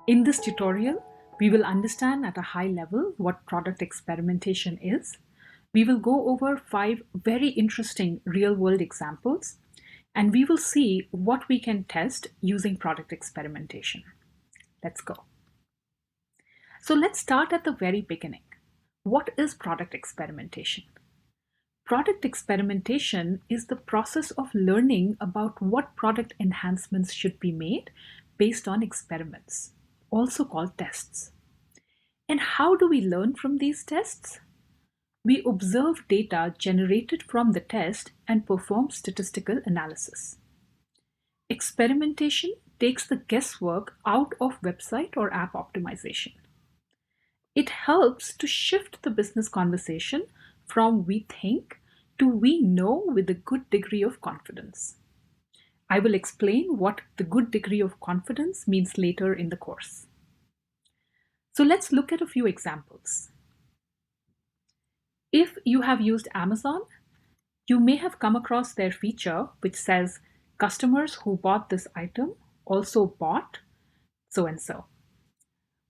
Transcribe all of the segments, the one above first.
In this tutorial, we will understand at a high level what product experimentation is. We will go over 5 very interesting real-world examples, and we will see what we can test using product experimentation. Let's go. So let's start at the very beginning. What is product experimentation? Product experimentation is the process of learning about what product enhancements should be made based on experiments, also called tests. And how do we learn from these tests? We observe data generated from the test and perform statistical analysis. Experimentation takes the guesswork out of website or app optimization. It helps to shift the business conversation from we think to we know with a good degree of confidence. I will explain what the good degree of confidence means later in the course. So let's look at a few examples. If you have used Amazon, you may have come across their feature which says customers who bought this item also bought so and so.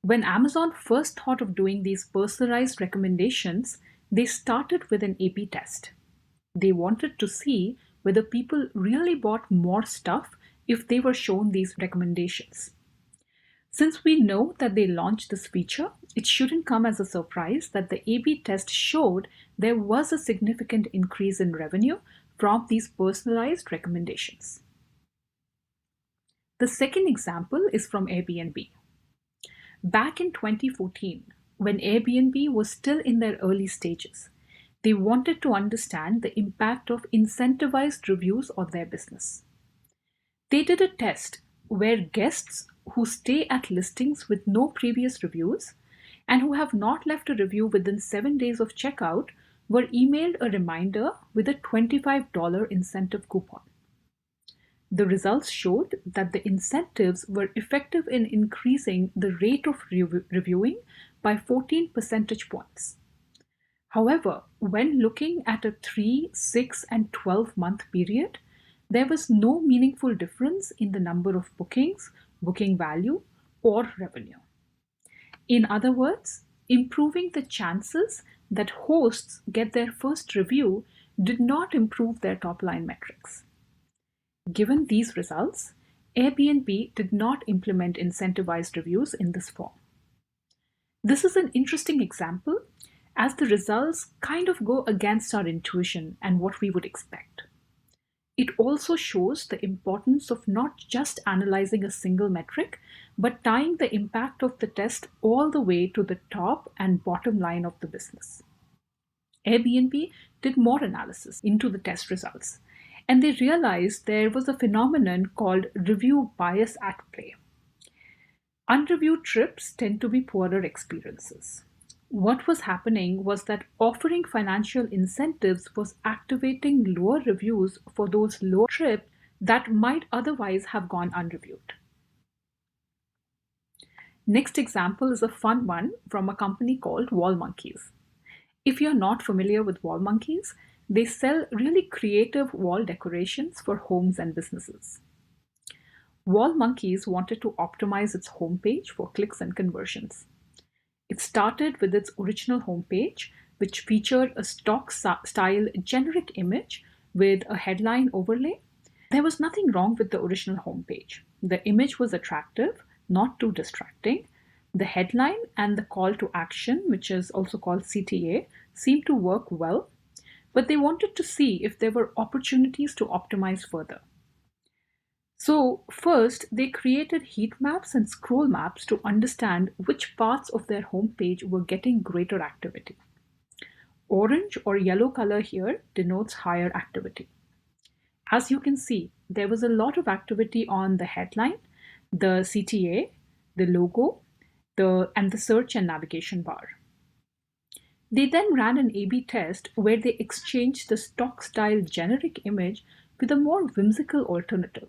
When Amazon first thought of doing these personalized recommendations, they started with an A/B test. They wanted to see whether people really bought more stuff if they were shown these recommendations. Since we know that they launched this feature, it shouldn't come as a surprise that the A/B test showed there was a significant increase in revenue from these personalized recommendations. The second example is from Airbnb. Back in 2014, when Airbnb was still in their early stages, they wanted to understand the impact of incentivized reviews on their business. They did a test where guests who stay at listings with no previous reviews and who have not left a review within 7 days of checkout were emailed a reminder with a $25 incentive coupon. The results showed that the incentives were effective in increasing the rate of reviewing by 14 percentage points. However, when looking at a 3, 6, and 12-month period, there was no meaningful difference in the number of bookings, booking value, or revenue. In other words, improving the chances that hosts get their first review did not improve their top-line metrics. Given these results, Airbnb did not implement incentivized reviews in this form. This is an interesting example as the results kind of go against our intuition and what we would expect. It also shows the importance of not just analyzing a single metric, but tying the impact of the test all the way to the top and bottom line of the business. Airbnb did more analysis into the test results, and they realized there was a phenomenon called review bias at play. Unreviewed trips tend to be poorer experiences. What was happening was that offering financial incentives was activating lower reviews for those low trips that might otherwise have gone unreviewed. Next example is a fun one from a company called Wall Monkeys. If you're not familiar with Wall Monkeys, they sell really creative wall decorations for homes and businesses. Wall Monkeys wanted to optimize its homepage for clicks and conversions. It started with its original homepage, which featured a stock style generic image with a headline overlay. There was nothing wrong with the original homepage. The image was attractive, not too distracting. The headline and the call to action, which is also called CTA, seemed to work well, but they wanted to see if there were opportunities to optimize further. So first, they created heat maps and scroll maps to understand which parts of their homepage were getting greater activity. Orange or yellow color here denotes higher activity. As you can see, there was a lot of activity on the headline, the CTA, the logo, and the search and navigation bar. They then ran an A/B test where they exchanged the stock style generic image with a more whimsical alternative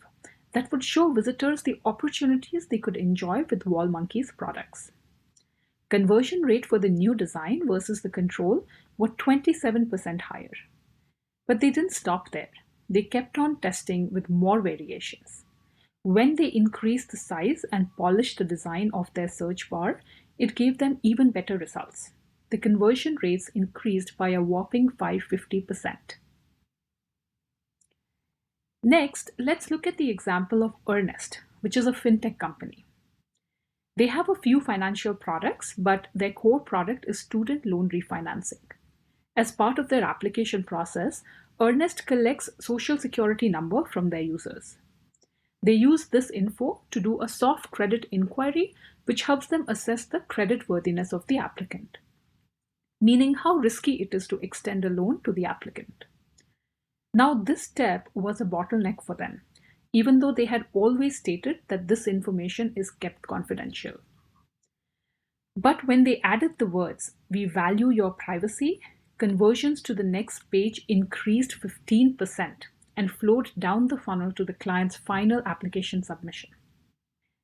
that would show visitors the opportunities they could enjoy with Wall Monkeys products. Conversion rate for the new design versus the control were 27% higher. But they didn't stop there. They kept on testing with more variations. When they increased the size and polished the design of their search bar, it gave them even better results. The conversion rates increased by a whopping 550%. Next, let's look at the example of Earnest, which is a fintech company. They have a few financial products, but their core product is student loan refinancing. As part of their application process, Earnest collects social security number from their users. They use this info to do a soft credit inquiry, which helps them assess the creditworthiness of the applicant, meaning how risky it is to extend a loan to the applicant. Now, this step was a bottleneck for them, even though they had always stated that this information is kept confidential. But when they added the words, "We value your privacy," conversions to the next page increased 15% and flowed down the funnel to the client's final application submission.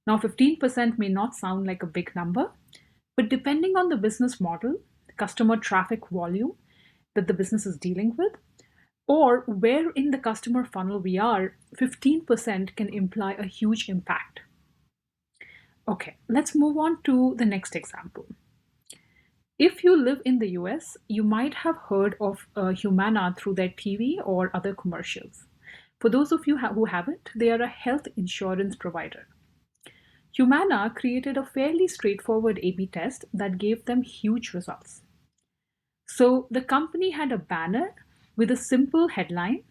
Now, 15% may not sound like a big number, but depending on the business model, customer traffic volume that the business is dealing with, or where in the customer funnel we are, 15% can imply a huge impact. Okay, let's move on to the next example. If you live in the US, you might have heard of Humana through their TV or other commercials. For those of you who haven't, they are a health insurance provider. Humana created a fairly straightforward A/B test that gave them huge results. So the company had a banner with a simple headline,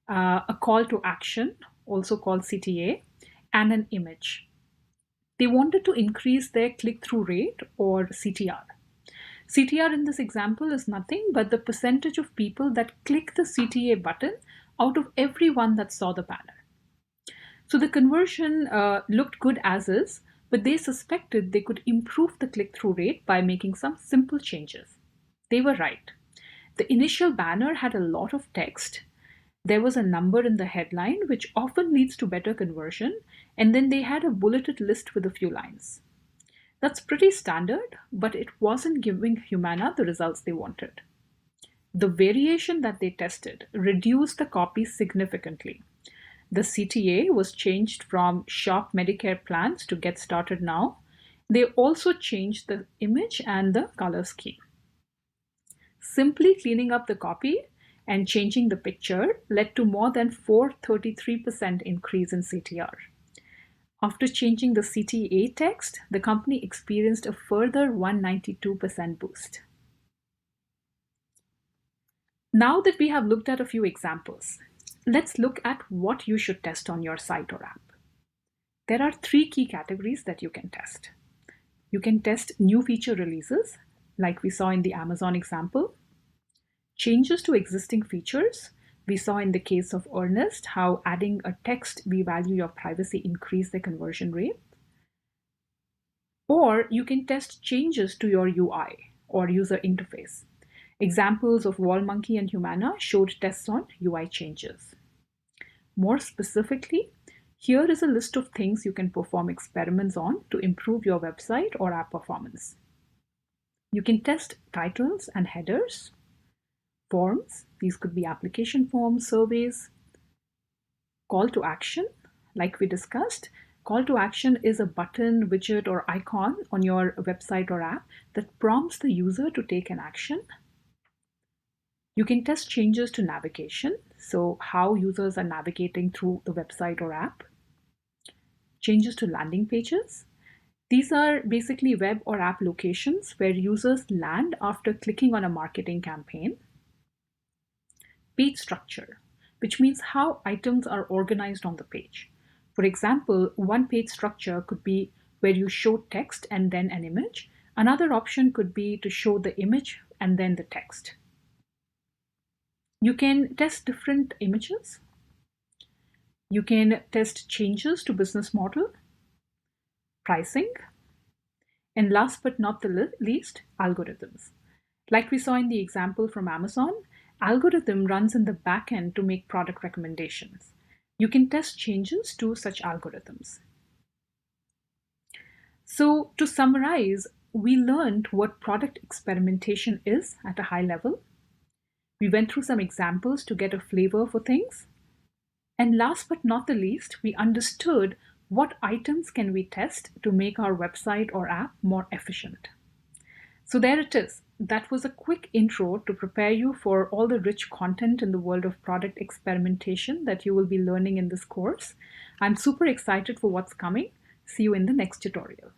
a call to action, also called CTA, and an image. They wanted to increase their click-through rate, or CTR. CTR in this example is nothing but the percentage of people that click the CTA button out of everyone that saw the banner. So the conversion looked good as is, but they suspected they could improve the click-through rate by making some simple changes. They were right. The initial banner had a lot of text. There was a number in the headline, which often leads to better conversion, and then they had a bulleted list with a few lines. That's pretty standard, but it wasn't giving Humana the results they wanted. The variation that they tested reduced the copy significantly. The CTA was changed from "Shop Medicare Plans" to "Get Started Now." They also changed the image and the color scheme. Simply cleaning up the copy and changing the picture led to more than 433% increase in CTR. After changing the CTA text, the company experienced a further 192% boost. Now that we have looked at a few examples, let's look at what you should test on your site or app. There are 3 key categories that you can test. You can test new feature releases, like we saw in the Amazon example, changes to existing features. We saw in the case of Earnest how adding a text, "We value your privacy," increased the conversion rate. Or you can test changes to your UI or user interface. Examples of WallMonkey and Humana showed tests on UI changes. More specifically, here is a list of things you can perform experiments on to improve your website or app performance. You can test titles and headers, forms, these could be application forms, surveys, call to action, like we discussed. Call to action is a button, widget, or icon on your website or app that prompts the user to take an action. You can test changes to navigation, so how users are navigating through the website or app. Changes to landing pages. These are basically web or app locations where users land after clicking on a marketing campaign. Page structure, which means how items are organized on the page. For example, one page structure could be where you show text and then an image. Another option could be to show the image and then the text. You can test different images. You can test changes to business model, pricing, and last but not the least, algorithms. Like we saw in the example from Amazon, algorithm runs in the back end to make product recommendations. You can test changes to such algorithms. So to summarize, we learned what product experimentation is at a high level. We went through some examples to get a flavor for things. And last but not the least, we understood what items can we test to make our website or app more efficient. So there it is. That was a quick intro to prepare you for all the rich content in the world of product experimentation that you will be learning in this course. I'm super excited for what's coming. See you in the next tutorial.